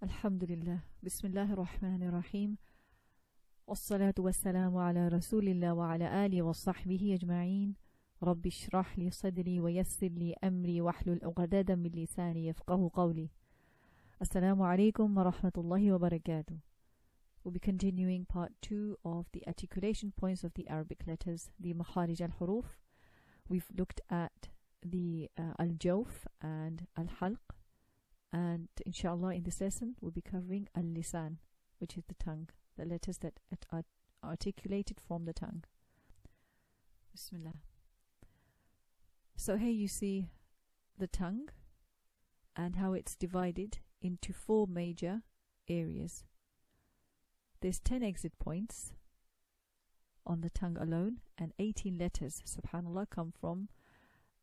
Alhamdulillah. Bismillahir Rahmanir Rahim. Wassalatu wassalamu ala Rasulillah wa ala alihi wa sahbihi ajma'een. Rabbi shrah li sadri wa yassir li amri wahlul 'uqdatam min lisani yafqahu qawli. Assalamu alaikum wa rahmatullahi wa barakatuh. We'll be continuing part 2 of the articulation points of the Arabic letters, the Makharij al-Huruf. We've looked at the al-Jawf and al-Halq. And inshallah in this lesson we'll be covering al-Lisaan, which is the tongue, the letters that are articulated from the tongue. Bismillah. So here you see the tongue and how it's divided into 4 major areas. There's 10 exit points on the tongue alone, and 18 letters, subhanallah, come from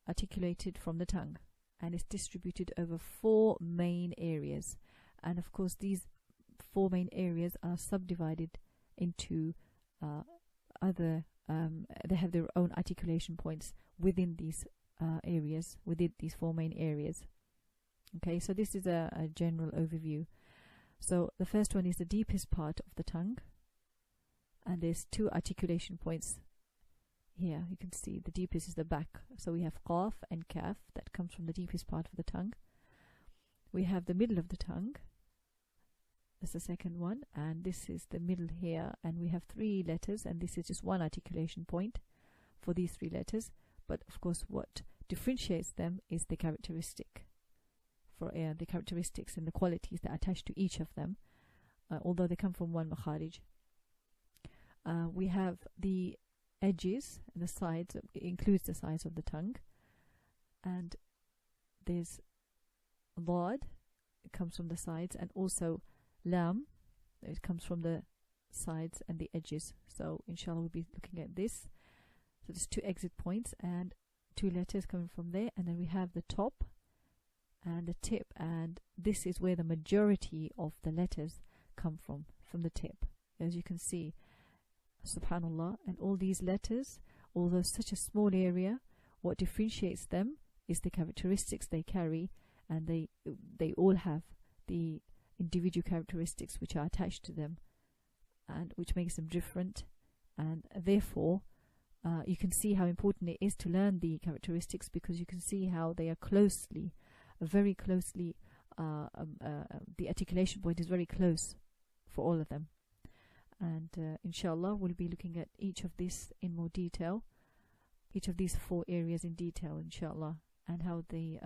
articulated from the tongue. And it's distributed over 4 main areas, and of course these 4 main areas are subdivided into other they have their own articulation points within these areas, within these 4 main areas. Okay, so this is a general overview. So the first one is the deepest part of the tongue, and there's 2 articulation points. Here you can see the deepest is the back. So we have qaf and kaf, that comes from the deepest part of the tongue. We have the middle of the tongue, that's the second one, and this is the middle here, and we have 3 letters, and this is just one articulation point for these 3 letters. But of course what differentiates them is the characteristic, for the characteristics and the qualities that are attached to each of them, although they come from one makharij. We have the edges and the sides, it includes the sides of the tongue, and there's dad, it comes from the sides, and also lam, it comes from the sides and the edges. So inshallah we'll be looking at this. So there's 2 exit points and 2 letters coming from there, and then we have the top and the tip, and this is where the majority of the letters come from the tip, as you can see, subhanallah. And all these letters, although such a small area, what differentiates them is the characteristics they carry, and they all have the individual characteristics which are attached to them, and which makes them different. And therefore you can see how important it is to learn the characteristics, because you can see how they are closely, very closely, the articulation point is very close for all of them. And inshallah we'll be looking at each of these in more detail, each of these 4 areas in detail, inshallah, and how the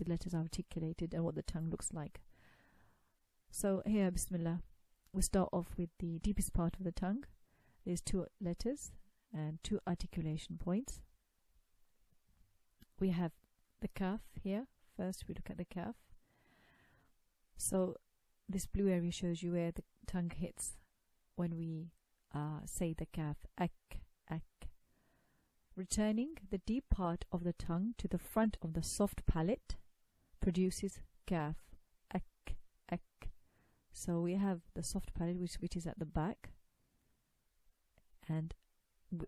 letters are articulated and what the tongue looks like. So here, bismillah, we start off with the deepest part of the tongue. There's 2 letters and 2 articulation points. We have the kaf here. First we look at the kaf. So this blue area shows you where the tongue hits when we say the kaf, ak, ak. Returning the deep part of the tongue to the front of the soft palate produces kaf, ak, ak. So we have the soft palate which is at the back, and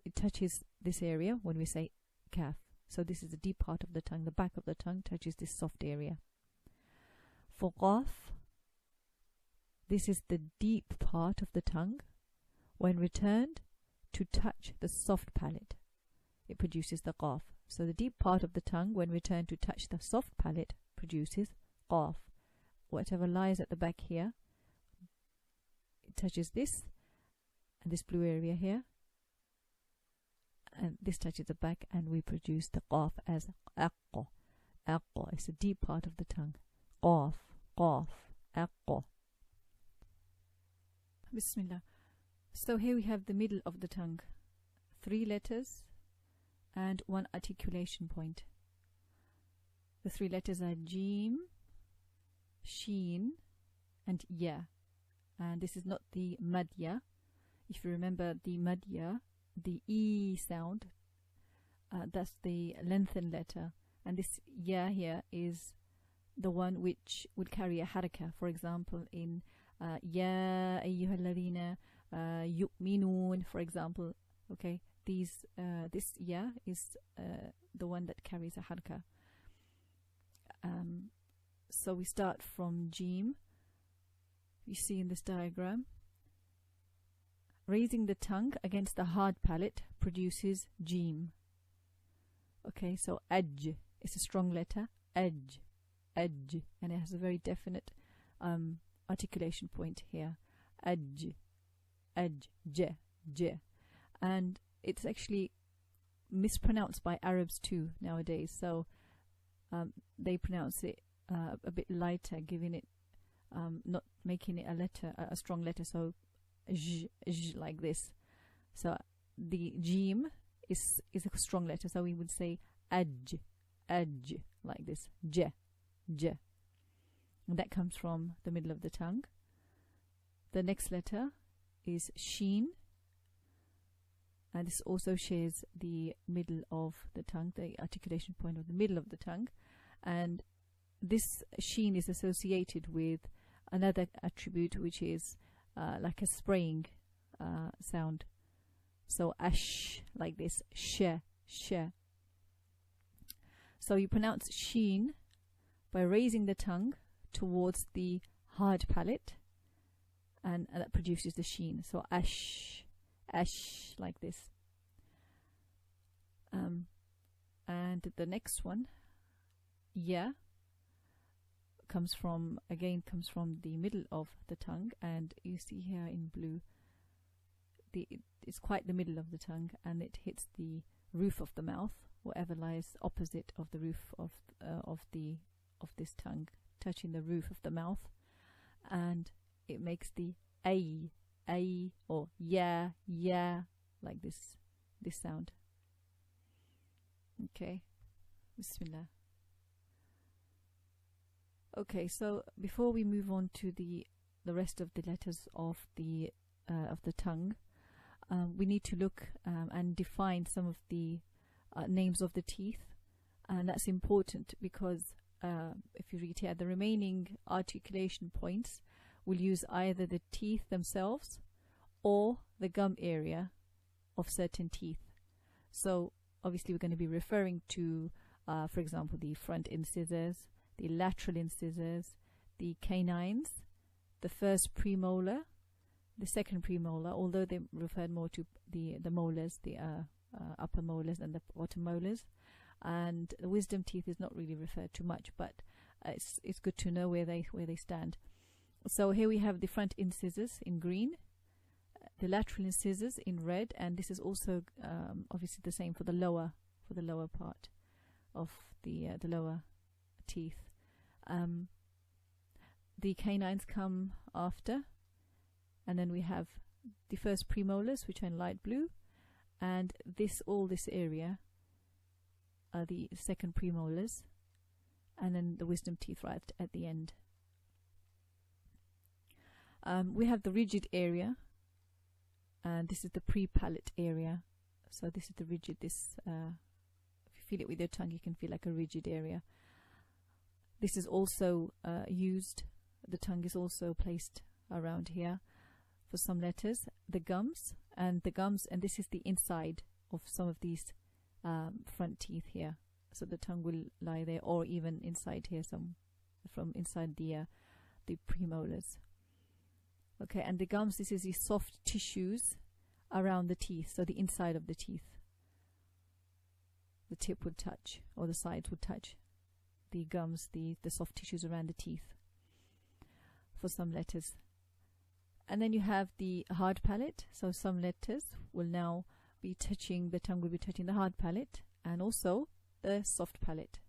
it touches this area when we say kaf. So this is the deep part of the tongue, the back of the tongue touches this soft area. For qaf, this is the deep part of the tongue. When returned to touch the soft palate, it produces the qaf. So the deep part of the tongue, when returned to touch the soft palate, produces qaf. Whatever lies at the back here, it touches this and this blue area here, and this touches the back, and we produce the qaf as aqqa. Aqqa is the deep part of the tongue. Qaf, qaf, aqqa. Bismillah. So here we have the middle of the tongue, 3 letters and 1 articulation point. The 3 letters are jim, sheen, and ya. And this is not the madya. If you remember the madya, the e sound, that's the lengthened letter, and this ya here is the one which would carry a haraka. For example, in ya ayyuhalladhina yu'minun, for example. Okay, this ya is the one that carries a haraka. So we start from jim, you see in this diagram, raising the tongue against the hard palate produces Jim. Okay, so Aj is a strong letter, Aj, Aj, and it has a very definite articulation point here. Aj, Aj, J, J. And it's actually mispronounced by Arabs too nowadays, so they pronounce it a bit lighter, giving it not making it a letter, a strong letter, so j, j, like this. So the Jim is a strong letter, so we would say Aj, Aj, like this, J, J. And that comes from the middle of the tongue. The next letter is Sheen, and this also shares the middle of the tongue, the articulation point of the middle of the tongue. And this Sheen is associated with another attribute, which is like a spraying sound. So ash, like this, sh, sh. So you pronounce Sheen by raising the tongue towards the hard palate, and that produces the Sheen. So ash, ash, like this. And the next one, yeah, comes from the middle of the tongue, and you see here in blue, it's quite the middle of the tongue, and it hits the roof of the mouth, whatever lies opposite of the roof of this tongue, touching the roof of the mouth, and it makes the a, or yeah, yeah, like this sound. Okay, Bismillah. Okay, so before we move on to the rest of the letters of the tongue, we need to look and define some of the names of the teeth, and that's important because if you read here, the remaining articulation points will use either the teeth themselves or the gum area of certain teeth. So obviously we're going to be referring to, for example, the front incisors, the lateral incisors, the canines, the first premolar, the second premolar, although they referred more to the molars, the upper molars and the bottom molars, and the wisdom teeth is not really referred to much, but it's good to know where they stand. So here we have the front incisors in green, the lateral incisors in red, and this is also obviously the same for the lower part of the lower teeth. The canines come after, and then we have the first premolars, which are in light blue, and all this area are the second premolars, and then the wisdom teeth right at the end. We have the rigid area, and this is the pre-palate area. So this is the rigid, if you feel it with your tongue, you can feel like a rigid area. This is also used, the tongue is also placed around here for some letters, the gums, and this is the inside of some of these front teeth here. So the tongue will lie there, or even inside here, from inside the premolars. Okay, and the gums, this is the soft tissues around the teeth, so the inside of the teeth. The tip would touch, or the sides would touch the gums, the soft tissues around the teeth for some letters. And then you have the hard palate, so some letters will now be touching, the tongue will be touching the hard palate and also the soft palate.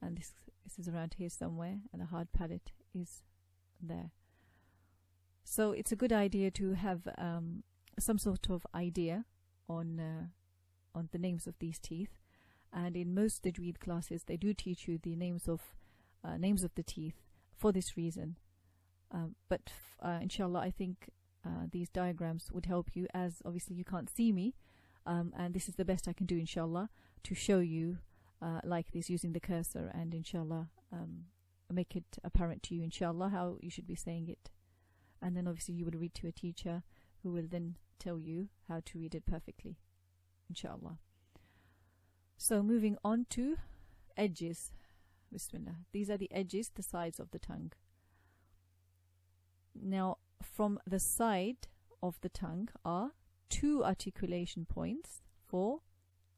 And this is around here somewhere, and the hard palate is there. So it's a good idea to have some sort of idea on the names of these teeth. And in most Tajweed classes, they do teach you the names of the teeth for this reason. But inshallah, I think these diagrams would help you, as obviously you can't see me, and this is the best I can do, inshallah, to show you like this using the cursor, and inshallah make it apparent to you, inshallah, how you should be saying it. And then obviously you would read to a teacher who will then tell you how to read it perfectly, inshallah. So moving on to edges. Bismillah. These are the edges, the sides of the tongue. Now, from the side of the tongue are 2 articulation points for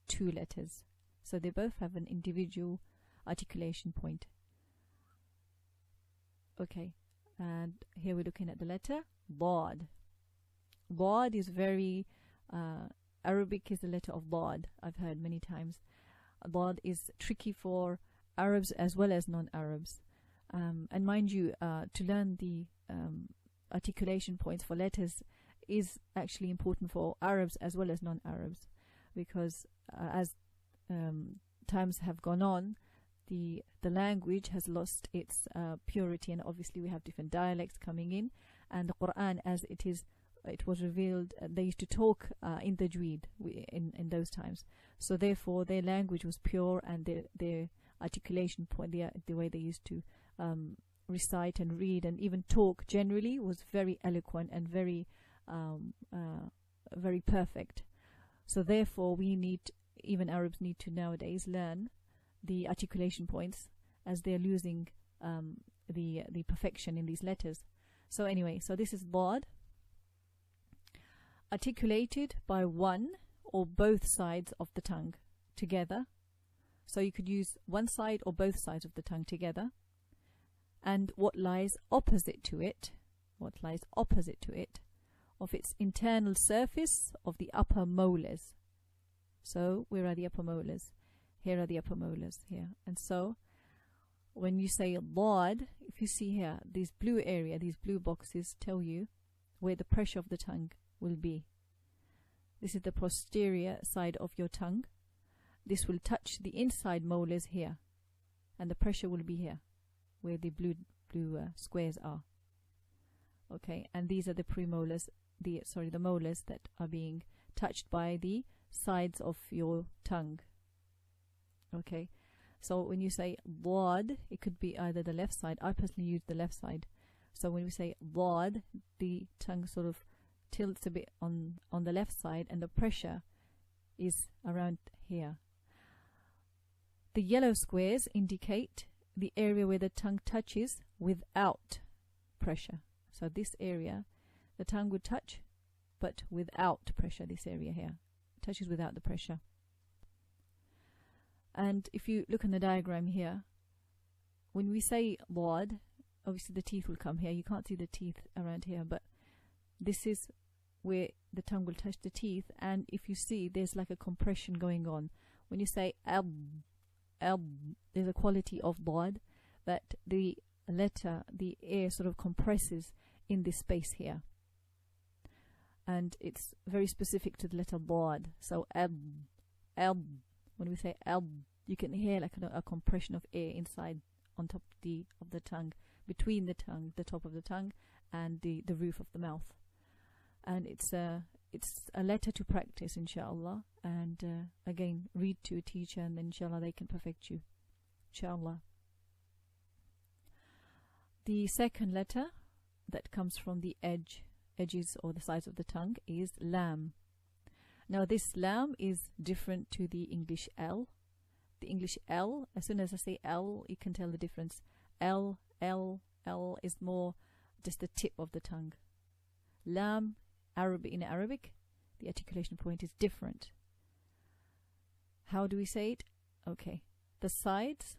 2 letters. So they both have an individual articulation point. Okay, and here we're looking at the letter Dad. Dad is very Arabic is the letter of Dad. I've heard many times. Dad is tricky for Arabs as well as non-Arabs. And mind you, to learn the articulation points for letters is actually important for Arabs as well as non-Arabs, because as times have gone on, the language has lost its purity, and obviously we have different dialects coming in, and the Qur'an, as it was revealed, they used to talk in Tajweed in those times, so therefore their language was pure, and their articulation point, the way they used to recite and read and even talk generally was very eloquent and very very perfect. So therefore even Arabs need to nowadays learn the articulation points, as they're losing the perfection in these letters. So anyway, so this is Dad, articulated by one or both sides of the tongue together. So you could use one side or both sides of the tongue together. And what lies opposite to it, of its internal surface of the upper molars. So where are the upper molars? Here are the upper molars here. And so when you say Dad, if you see here, these blue area, these blue boxes tell you where the pressure of the tongue will be. This is the posterior side of your tongue. This will touch the inside molars here, and the pressure will be here, where the blue squares are. Okay, and these are the premolars, the molars that are being touched by the sides of your tongue. Okay, so when you say Dad, it could be either the left side. I personally use the left side. So when we say Dad, the tongue sort of tilts a bit on the left side, and the pressure is around here. The yellow squares indicate the area where the tongue touches without pressure. So this area, the tongue would touch, but without pressure. This area here touches without the pressure. And if you look in the diagram here, when we say Dad, obviously the teeth will come here. You can't see the teeth around here, but this is where the tongue will touch the teeth. And if you see, there's like a compression going on. When you say Ab, there's a quality of Dad that the letter, the air sort of compresses in this space here, and it's very specific to the letter Dad. So Ab, when we say Ab, you can hear like a compression of air inside on top of the tongue, between the tongue, the top of the tongue, and the roof of the mouth. And it's a letter to practice, inshallah. And again, read to a teacher, and then inshallah they can perfect you, inshallah. The second letter that comes from the edges or the sides of the tongue is Lam. Now this Lam is different to the English L. The English L, as soon as I say L, you can tell the difference. L is more just the tip of the tongue. Lam, in Arabic, the articulation point is different. How do we say it? Okay, the sides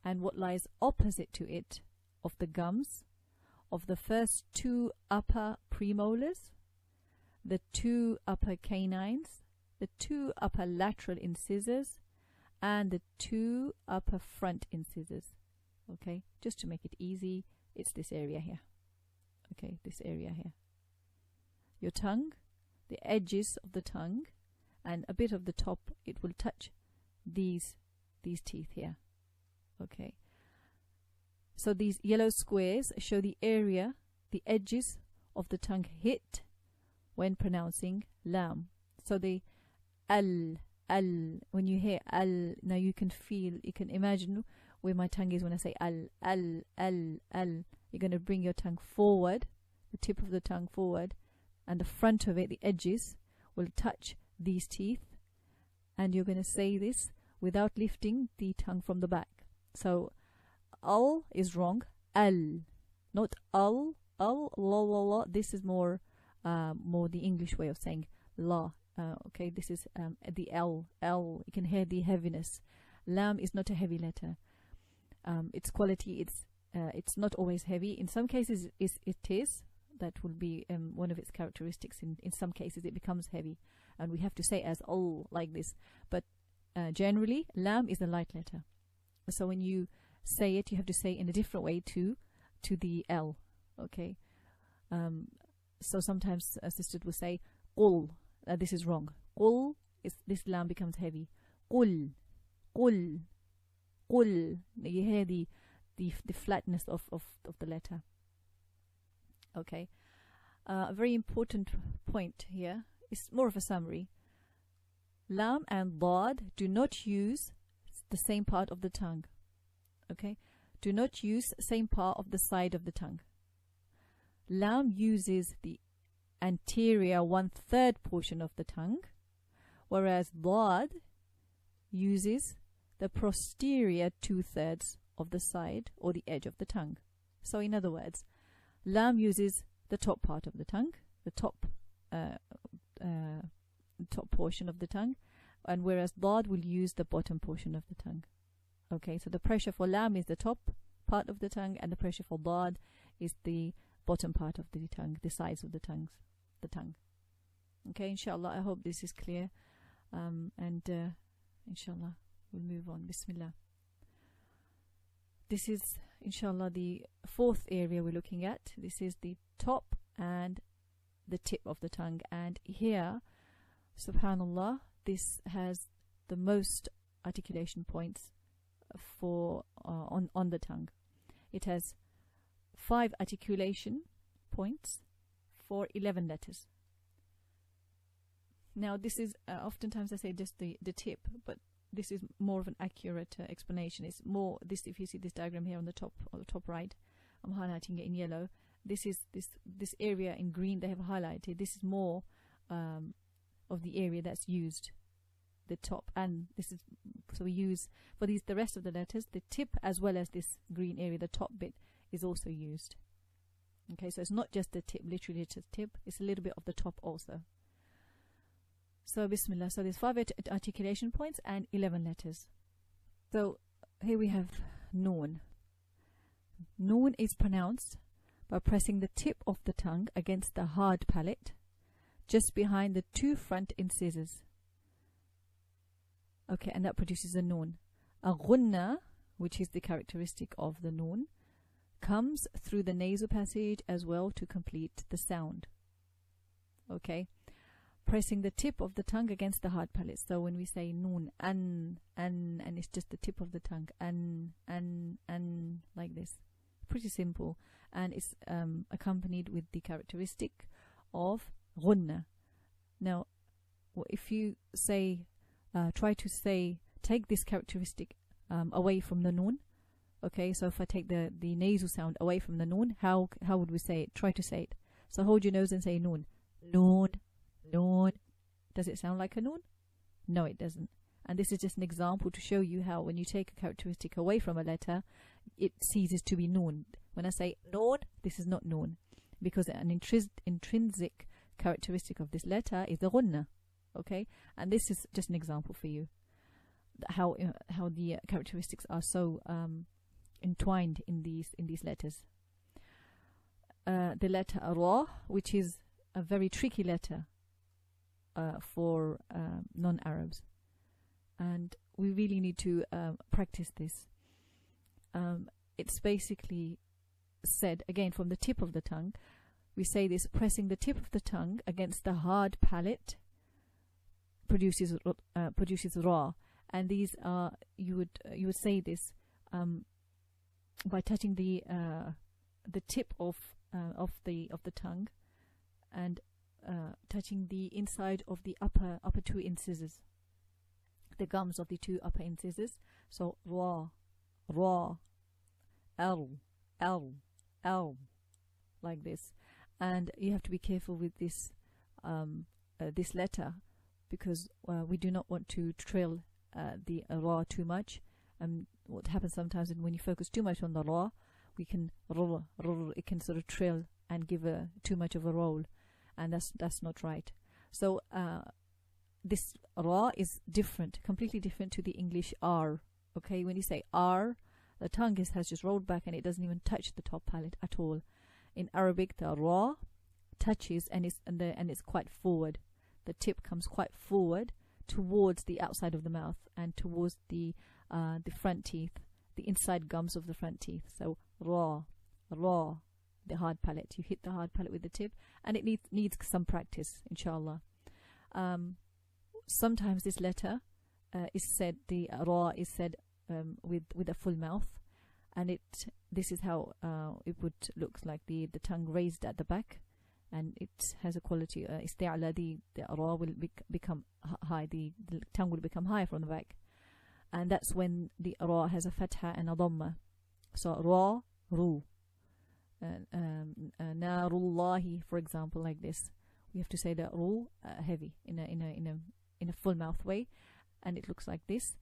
and what lies opposite to it of the gums of the first 2 upper premolars, the 2 upper canines, the 2 upper lateral incisors, and the 2 upper front incisors. Okay, just to make it easy, it's this area here. Okay, this area here. Your tongue, the edges of the tongue, and a bit of the top, it will touch these teeth here. Okay. So these yellow squares show the area, the edges of the tongue hit when pronouncing Lam. So the Al, when you hear Al, now you can imagine where my tongue is when I say Al. You're going to bring your tongue forward, the tip of the tongue forward, and the front of it, the edges, will touch these teeth. And you're going to say this without lifting the tongue from the back. So Al is wrong. Al, not Al, al, la, la, la. This is more the English way of saying la. Okay, this is the L. You can hear the heaviness. Lam is not a heavy letter. Its quality, it's not always heavy. In some cases, it is. That will be one of its characteristics. In some cases, it becomes heavy, and we have to say as al like this. But generally, lam is a light letter. So when you say it, you have to say in a different way to the L. Okay. So sometimes sisters will say qul. This is wrong. Qul is, this lam becomes heavy. Qul, qul, qul. You hear the flatness of the letter. Okay. A very important point here is more of a summary. Lam and dad do not use the same part of the tongue. Okay. Do not use same part of the side of the tongue. Lam uses the anterior 1/3 portion of the tongue, whereas dad uses the posterior 2/3 of the side or the edge of the tongue. So in other words, lam uses the top part of the tongue, the top portion of the tongue, and whereas dad will use the bottom portion of the tongue. Okay, so the pressure for lam is the top part of the tongue, and the pressure for dad is the bottom part of the tongue, the sides of the tongue. Okay, inshallah, I hope this is clear. Inshallah, we'll move on. Bismillah. This is, inshallah, the fourth area we're looking at. This is the top and the tip of the tongue. And here, subhanallah, this has the most articulation points for on the tongue. It has 5 articulation points for 11 letters. Now this is oftentimes I say just the tip, but this is more of an accurate explanation. It's more this, if you see this diagram here on the top right, I'm highlighting it in yellow. This is this area in green they have highlighted. This is more of the area that's used, the top, and this is, so we use for these the rest of the letters, the tip as well as this green area, the top bit is also used. Okay, so it's not just the tip, literally just tip, it's a little bit of the top also. So bismillah, so there's 5 articulation points and 11 letters. So here we have noon. Noon is pronounced by pressing the tip of the tongue against the hard palate, just behind the 2 front incisors. Okay, and that produces a noon. A ghunna, which is the characteristic of the noon, comes through the nasal passage as well to complete the sound. Okay, pressing the tip of the tongue against the hard palate. So when we say noon, and it's just the tip of the tongue, and like this. Pretty simple, and it's accompanied with the characteristic of ghunna. Now, if you say, try to say, take this characteristic away from the noon. Okay, so if I take the nasal sound away from the noon, how would we say it? Try to say it. So hold your nose and say noon. Noon, noon. Does it sound like a noon? No, it doesn't. And this is just an example to show you how when you take a characteristic away from a letter, it ceases to be noon. When I say noon, this is not noon, because an intrinsic characteristic of this letter is the ghunna. Okay, and this is just an example for you how the characteristics are so entwined in these letters. The letter ra, which is a very tricky letter for non-Arabs, and we really need to practice this. It's basically said again from the tip of the tongue. We say this, pressing the tip of the tongue against the hard palate produces ra, and these are, you would say this by touching the tip of the tongue and touching the inside of the upper 2 incisors, the gums of the 2 upper incisors. So ra, l, like this. And you have to be careful with this this letter, because we do not want to trill the ra too much. What happens sometimes when you focus too much on the ra, it can sort of trill and give too much of a roll, and that's not right. So this ra is different, completely different to the English r. Okay, when you say r, the tongue has just rolled back and it doesn't even touch the top palate at all. In Arabic, the ra touches and it's quite forward. The tip comes quite forward towards the outside of the mouth and towards the front teeth, the inside gums of the front teeth. So ra, the hard palate. You hit the hard palate with the tip, and it needs some practice, inshallah. Sometimes this letter is said, the ra is said with a full mouth, and this is how it would look like, the tongue raised at the back, and it has a quality isti'la. The ra will become high, the tongue will become high from the back, and that's when the ra has a fatha and a dhamma. So ra, ru, narullahi, for example, like this. We have to say the ru heavy in a full mouth way, and it looks like this.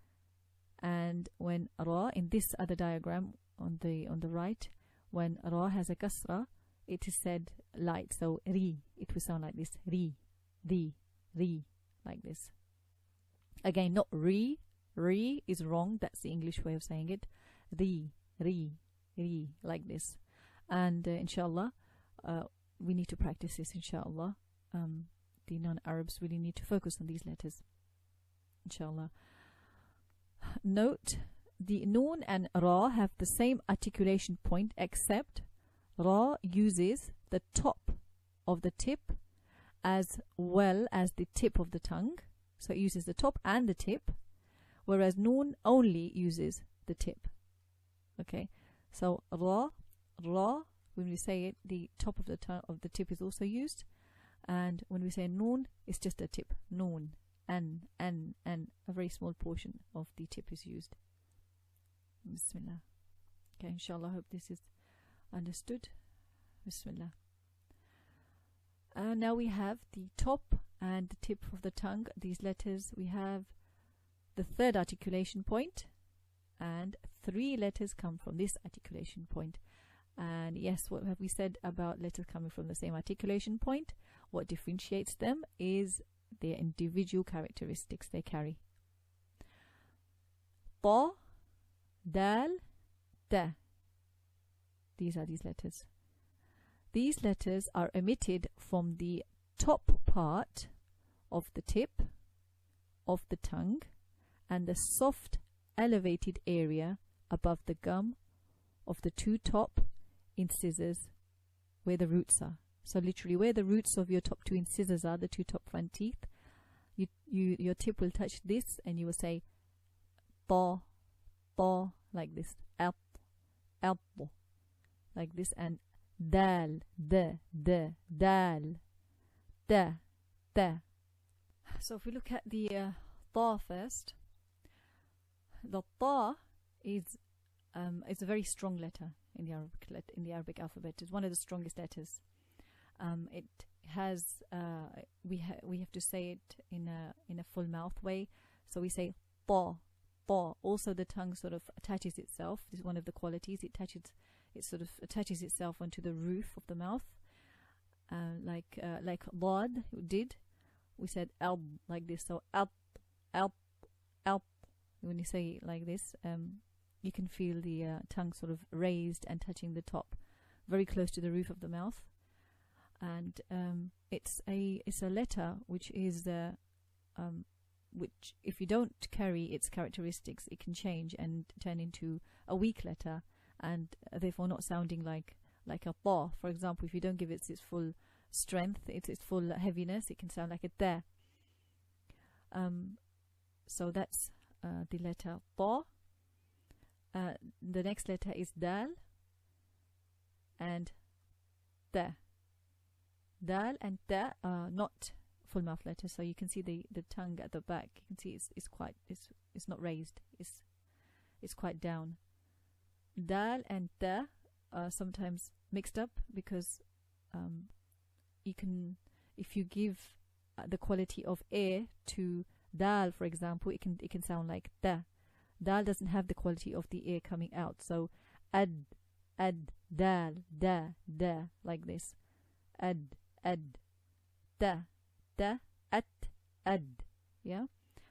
And when ra, in this other diagram on the right, when ra has a kasra, it is said light. So ri, it will sound like this. Ri, like this. Again, not re. Re is wrong. That's the English way of saying it. Ri, like this. And inshallah, we need to practice this, inshallah. The non-Arabs really need to focus on these letters, inshallah. Note, the noon and ra have the same articulation point, except ra uses the top of the tip as well as the tip of the tongue. So it uses the top and the tip, whereas noon only uses the tip. Okay, so ra, when we say it, the top of the tongue of the tip is also used, and when we say noon, it's just a tip. Noon, and a very small portion of the tip is used. Bismillah. Okay, inshallah, I hope this is understood. Bismillah. Now we have the top and the tip of the tongue, these letters. We have the third articulation point, and 3 letters come from this articulation point. And yes, what have we said about letters coming from the same articulation point? What differentiates them is their individual characteristics they carry. Ta, dal, ta. These are these letters. These letters are emitted from the top part of the tip of the tongue and the soft elevated area above the gum of the 2 top incisors where the roots are. So literally where the roots of your top 2 incisors are, the 2 top front teeth, your tip will touch this, and you will say ta, like this, alp, like this, and dal, dal, ta. So if we look at the ta first, the ta is a very strong letter in the Arabic alphabet. It's one of the strongest letters. It has we have to say it in a full mouth way. So we say ta. Also, the tongue sort of attaches itself. This is one of the qualities. It sort of attaches itself onto the roof of the mouth, like lad did. We said alb, like this. So alp. When you say it like this, you can feel the tongue sort of raised and touching the top, very close to the roof of the mouth. And it's a letter which is which, if you don't carry its characteristics, it can change and turn into a weak letter, and therefore not sounding like a ta. For example, if you don't give it its full strength, its full heaviness, it can sound like a ta. So that's the letter ta. The next letter is dal and ta. Dal and ta are not full mouth letters, so you can see the tongue at the back. You can see it's not raised. It's quite down. Dal and ta are sometimes mixed up because you can, if you give the quality of air to dal, for example, it can sound like ta. Dal doesn't have the quality of the air coming out, so ad, dal, da, like this. ad, ad, da, da, at, ad. Yeah.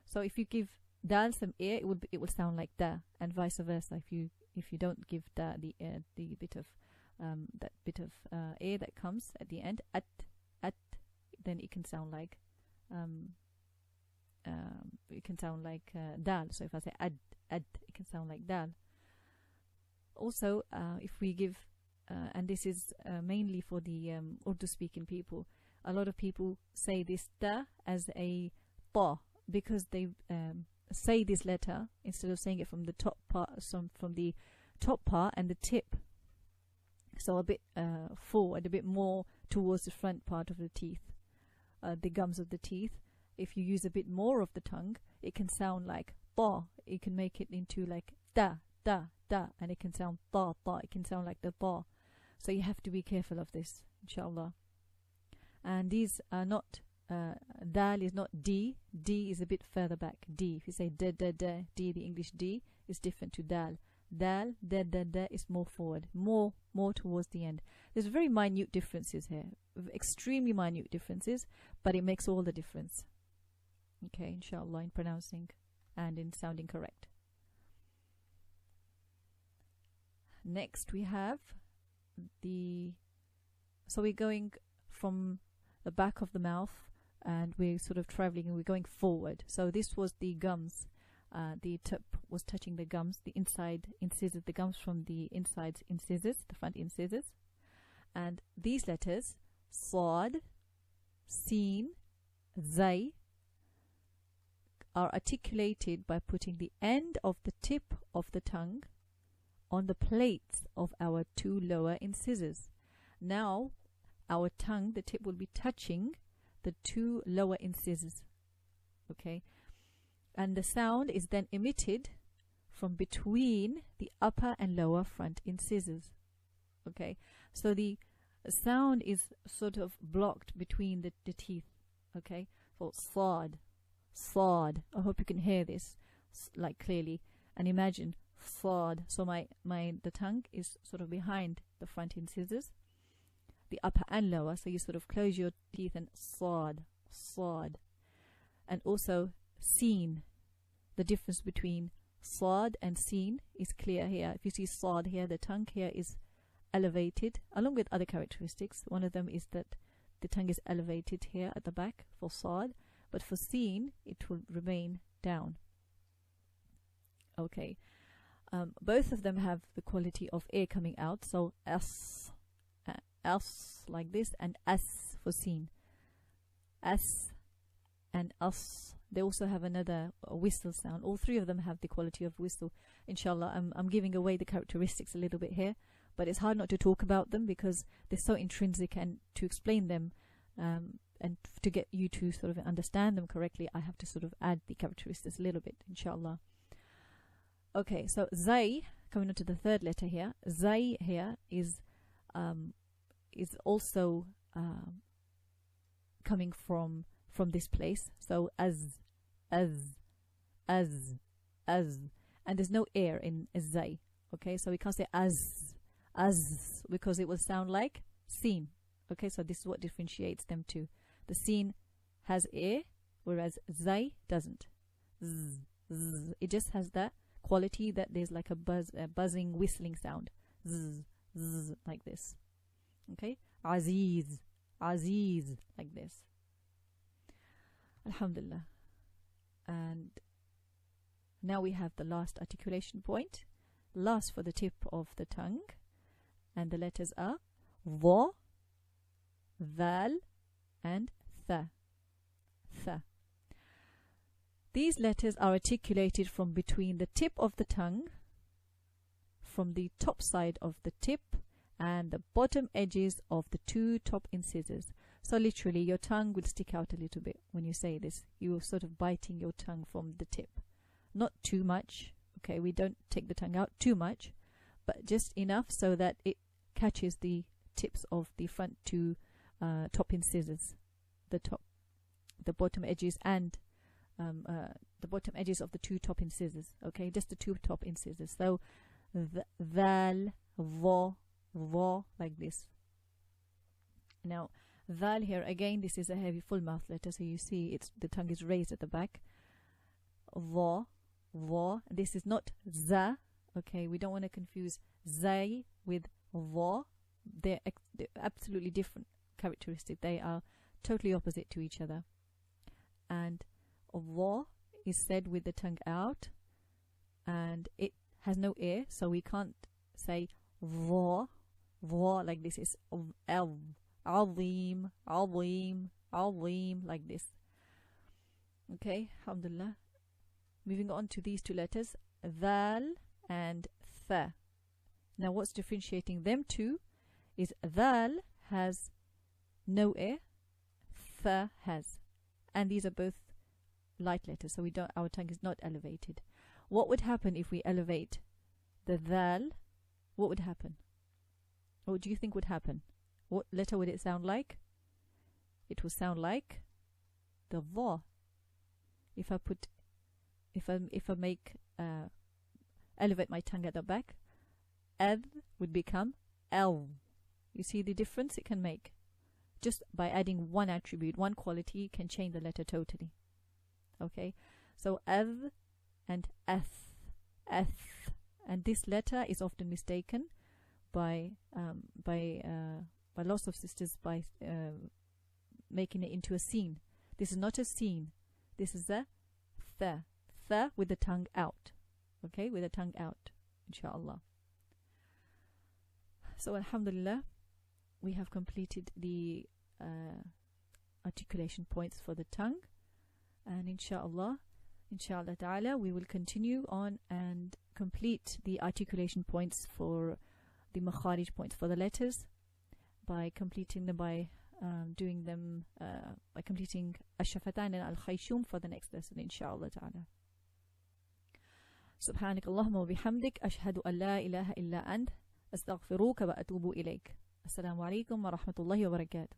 So if you give dal some air, it will sound like da, and vice versa. If you don't give da the bit of that bit of air that comes at the end, at, then it can sound like dal. So if I say ad, ad, it can sound like dal. Also, if we give, and this is mainly for the Urdu speaking people, a lot of people say this da as a ta, because they say this letter instead of saying it from the top part, from the top part and the tip, so a bit forward, a bit more towards the front part of the teeth, the gums of the teeth. If you use a bit more of the tongue, it can sound like ta. You can make it into like da, da, da, and it can sound ta, ta. It can sound like the ta. So you have to be careful of this, inshallah. And these are not dal is not d. D is a bit further back. D. If you say da, da, da, d, the English d is different to dal. Dal, da, da, da is more forward, more towards the end. There's very minute differences here, extremely minute differences, but it makes all the difference. Okay, inshallah, in pronouncing and in sounding correct. Next we have so we're going from the back of the mouth and we're sort of traveling and we're going forward. So this was the gums. The tip was touching the gums, the inside incisors, the gums from the inside incisors, the front incisors. And these letters, Sad, Sin, Zay, are articulated by putting the end of the tip of the tongue on the plates of our two lower incisors. Now, our tongue, the tip will be touching the two lower incisors. Okay? And the sound is then emitted from between the upper and lower front incisors. Okay? So the sound is sort of blocked between the teeth. Okay? For sad, sad. I hope you can hear this like clearly. And imagine sad. So the tongue is sort of behind the front incisors, the upper and lower. So you sort of close your teeth and sad, sad. And also Seen. The difference between sad and Seen is clear here. If you see sad here, the tongue here is elevated, along with other characteristics. One of them is that the tongue is elevated here at the back for sad, but for Seen it will remain down. Okay. Both of them have the quality of air coming out. So s like this, and s for Seen. S and us. They also have another whistle sound. All three of them have the quality of whistle. Inshallah, I'm giving away the characteristics a little bit here, but it's hard not to talk about them because they're so intrinsic, and to explain them and to get you to sort of understand them correctly, I have to sort of add the characteristics a little bit, inshallah. Okay, so Zay, coming on to the third letter here, Zay here is also coming from this place. So as, and there's no air in Zay. Okay, so we can't say as because it will sound like Seen. Okay, so this is what differentiates them two. The Seen has air, whereas Zay doesn't. It just has that quality that there's like a buzzing, whistling sound. Like this. Okay, Aziz, like this. Alhamdulillah. And now we have the last articulation point, last for the tip of the tongue, and the letters are Dha, Dhal, and Tha. These letters are articulated from between the tip of the tongue, from the top side of the tip, and the bottom edges of the two top incisors. So literally your tongue will stick out a little bit when you say this. You're sort of biting your tongue from the tip. Not too much. Okay, we don't take the tongue out too much, but just enough so that it catches the tips of the front two top incisors. The bottom edges and the bottom edges of the two top incisors. Okay, just the two top incisors. So Dhal, Dha, like this. Now, dhal here again, this is a heavy full mouth letter, so you see the tongue is raised at the back. Dha, this is not za. Okay, we don't want to confuse zay with dha. They're absolutely different characteristics. They are totally opposite to each other. And dha is said with the tongue out, and it has no air, so we can't say dha like this. It's azim like this. Okay, alhamdulillah. Moving on to these two letters, dhal and tha. Now what's differentiating them two is dhal has no air, tha has, and these are both light letters, so our tongue is not elevated. What would happen if we elevate the dhal? What would happen? What do you think would happen? What letter would it sound like? It would sound like the dha. If I make elevate my tongue at the back, ad would become l. You see the difference it can make? Just by adding one attribute, one quality can change the letter totally. Okay, so ad and ath, and this letter is often mistaken by lots of sisters by making it into a scene. This is not a scene. This is a tha with the tongue out. Okay, with the tongue out, inshallah. So alhamdulillah, we have completed the articulation points for the tongue, and inshallah ta'ala, we will continue on and complete the articulation points for the makharij points for the letters by completing them by completing ash-shafatan and al-khayshum for the next lesson, inshallah ta'ala. سبحانك اللهم وبحمدك أشهد أن لا إله إلا أنت أستغفرك وأتوب إليك. السلام عليكم ورحمة الله وبركاته.